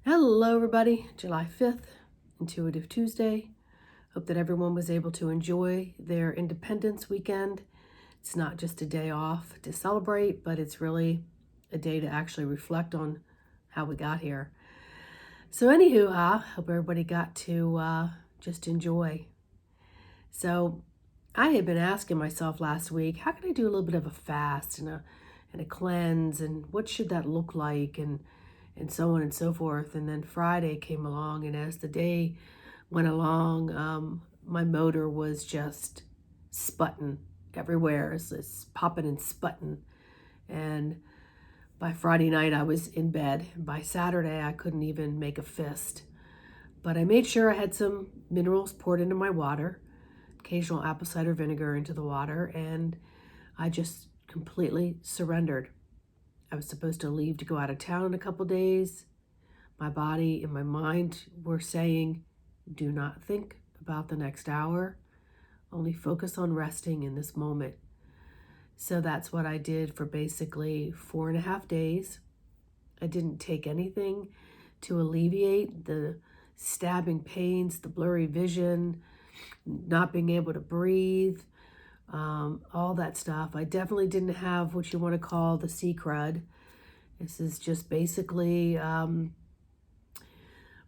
Hello, everybody. July 5th, Intuitive Tuesday. Hope that everyone was able to enjoy their Independence weekend. It's not just a day off to celebrate, but it's really a day to actually reflect on how we got here. So, anywho, hope everybody got to just enjoy. So, I had been asking myself last week, how can I do a little bit of a fast and a cleanse, and what should that look like, and so on and so forth. And then Friday came along, and as the day went along, my motor was just sputting everywhere. It's popping and sputting. And by Friday night, I was in bed. By Saturday, I couldn't even make a fist. But I made sure I had some minerals poured into my water, occasional apple cider vinegar into the water, and I just completely surrendered. I was supposed to leave to go out of town in a couple days. My body and my mind were saying, do not think about the next hour. Only focus on resting in this moment. So that's what I did for basically 4.5 days. I didn't take anything to alleviate the stabbing pains, the blurry vision, not being able to breathe, all that stuff. I definitely didn't have what you want to call the sea crud. This is just basically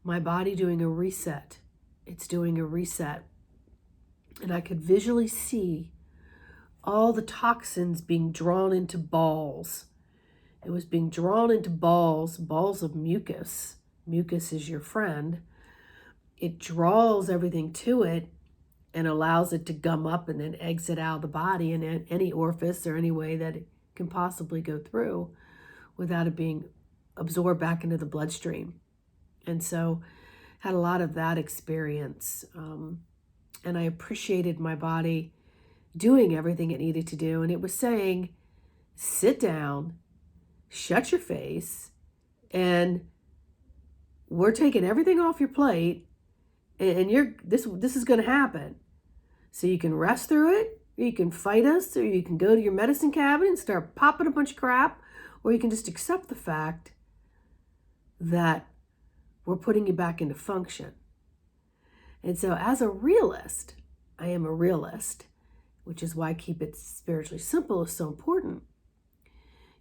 my body doing a reset. It's doing a reset. And I could visually see all the toxins being drawn into balls. It was being drawn into balls of mucus. Mucus is your friend. It draws everything to it and allows it to gum up and then exit out of the body in any orifice or any way that it can possibly go through without it being absorbed back into the bloodstream. And so had a lot of that experience. And I appreciated my body doing everything it needed to do. And it was saying, sit down, shut your face, and we're taking everything off your plate, and this is going to happen. So you can rest through it, or you can fight us, or you can go to your medicine cabinet and start popping a bunch of crap, or you can just accept the fact that we're putting you back into function. And so as a realist, I am a realist, which is why keep it spiritually simple is so important.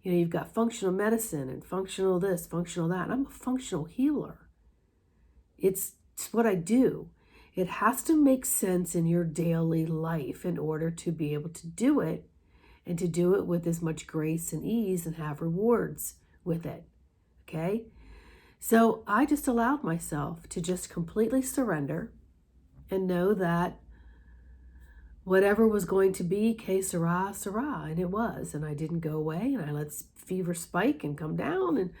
You know, you've got functional medicine and functional this, functional that. I'm a functional healer. It's what I do. It has to make sense in your daily life in order to be able to do it, and to do it with as much grace and ease and have rewards with it. Okay? So I just allowed myself to just completely surrender and know that whatever was going to be, que sera, sera. And it was. And I didn't go away, and I let fever spike and come down, and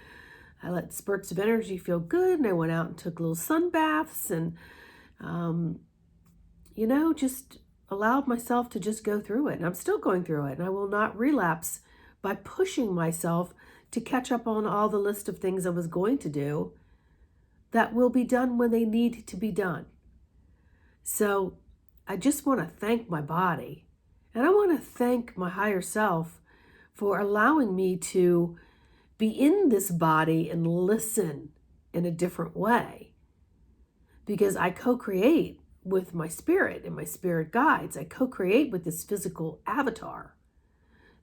I let spurts of energy feel good, and I went out and took little sun baths, and just allowed myself to just go through it. And I'm still going through it, and I will not relapse by pushing myself to catch up on all the list of things I was going to do that will be done when they need to be done. So I just want to thank my body, and I want to thank my higher self for allowing me to be in this body and listen in a different way, because I co-create with my spirit and my spirit guides. I co-create with this physical avatar.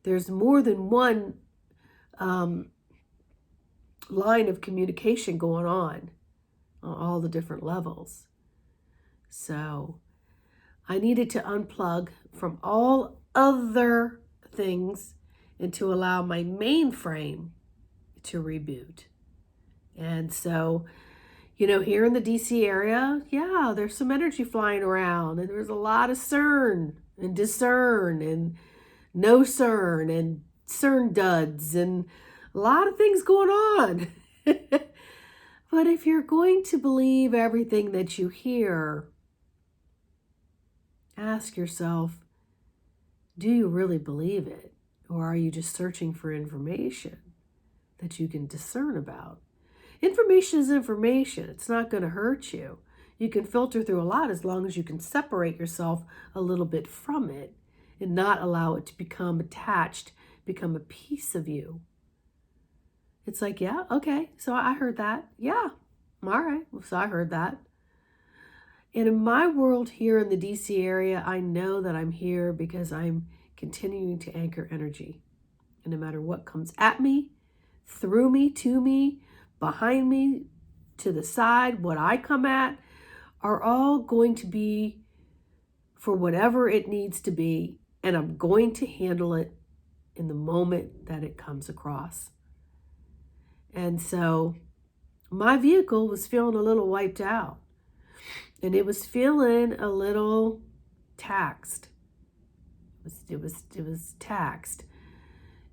There's more than one line of communication going on all the different levels. So I needed to unplug from all other things and to allow my mainframe to reboot. And so, here in the DC area, there's some energy flying around, and there's a lot of CERN and discern and no CERN and CERN duds and a lot of things going on. But if you're going to believe everything that you hear, ask yourself, do you really believe it? Or are you just searching for information that you can discern about? Information is information. It's not going to hurt you. You can filter through a lot as long as you can separate yourself a little bit from it and not allow it to become attached, become a piece of you. It's like, yeah, okay, so I heard that. Yeah, All right. Well, so I heard that. And in my world here in the DC area, I know that I'm here because I'm continuing to anchor energy. And no matter what comes at me, through me, to me, behind me, to the side, what I come at, are all going to be for whatever it needs to be. And I'm going to handle it in the moment that it comes across. And so my vehicle was feeling a little wiped out. And it was feeling a little taxed. It was taxed.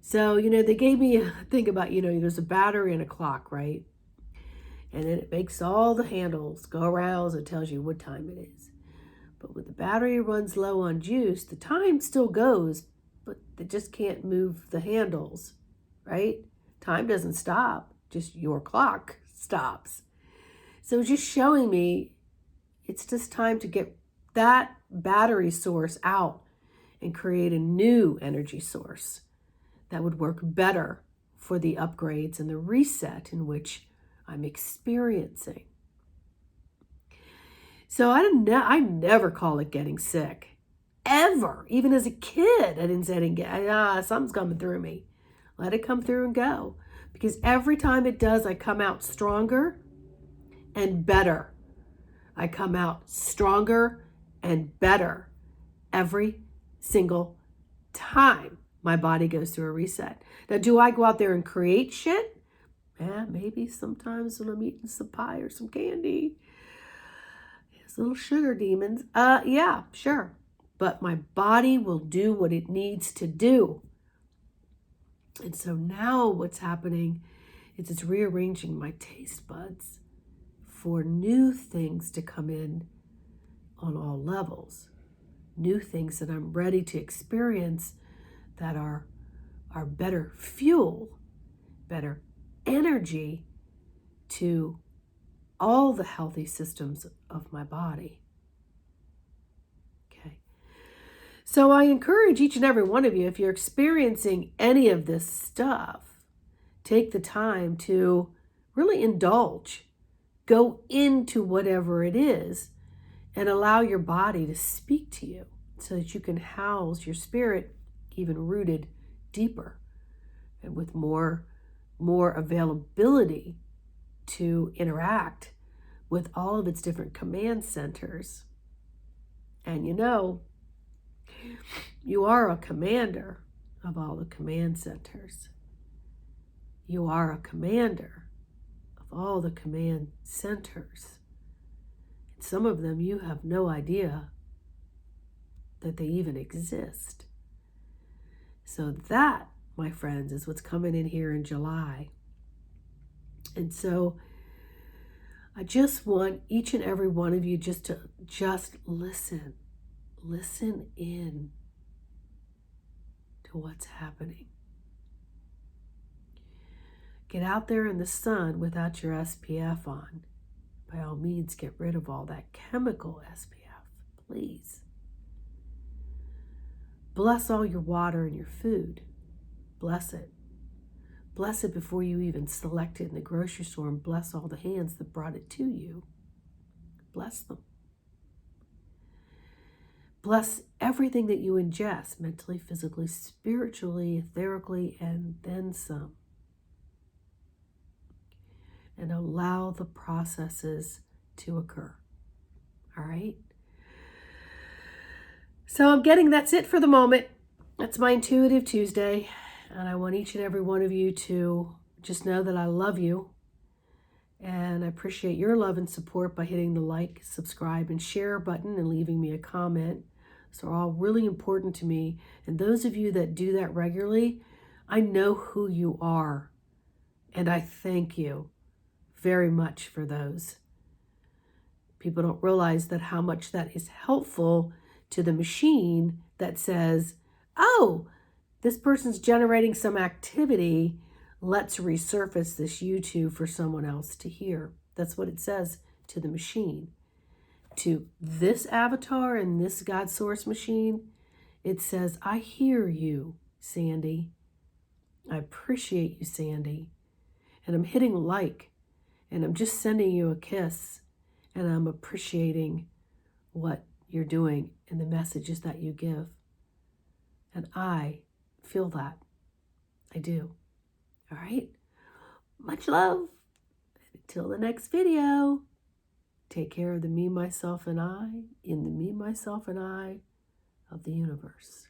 So, they gave me a thing about, there's a battery and a clock, right? And then it makes all the handles go around, so it tells you what time it is. But when the battery runs low on juice, the time still goes, but it just can't move the handles, right? Time doesn't stop, just your clock stops. So just showing me it's just time to get that battery source out and create a new energy source that would work better for the upgrades and the reset in which I'm experiencing. So I never call it getting sick, ever. Even as a kid, I didn't say something's coming through me. Let it come through and go. Because every time it does, I come out stronger and better. I come out stronger and better every single time my body goes through a reset. Now, do I go out there and create shit? Yeah, maybe sometimes when I'm eating some pie or some candy. It's little sugar demons. Yeah, sure. But my body will do what it needs to do. And so now what's happening is it's rearranging my taste buds for new things to come in on all levels. New things that I'm ready to experience that are better fuel, better energy to all the healthy systems of my body. Okay. So I encourage each and every one of you, if you're experiencing any of this stuff, take the time to really indulge. Go into whatever it is and allow your body to speak to you so that you can house your spirit even rooted deeper and with more availability to interact with all of its different command centers. And you are a commander of all the command centers. You are a commander of all the command centers. And some of them you have no idea that they even exist. So that, my friends, is what's coming in here in July. And so I just want each and every one of you just listen in to what's happening. Get out there in the sun without your SPF on. By all means, get rid of all that chemical SPF, please. Bless all your water and your food. Bless it. Bless it before you even select it in the grocery store, and bless all the hands that brought it to you. Bless them. Bless everything that you ingest, mentally, physically, spiritually, etherically, and then some. And allow the processes to occur. All right? So that's it for the moment. That's my Intuitive Tuesday. And I want each and every one of you to just know that I love you. And I appreciate your love and support by hitting the like, subscribe, and share button and leaving me a comment. So all really important to me. And those of you that do that regularly, I know who you are. And I thank you very much for those. People don't realize that how much that is helpful to the machine that says, oh, this person's generating some activity. Let's resurface this YouTube for someone else to hear. That's what it says to the machine. To this avatar and this God source machine, it says, I hear you, Sandy. I appreciate you, Sandy. And I'm hitting like. And I'm just sending you a kiss, and I'm appreciating what you're doing and the messages that you give. And I feel that. I do. All right? Much love. Until the next video, take care of the me, myself, and I in the me, myself, and I of the universe.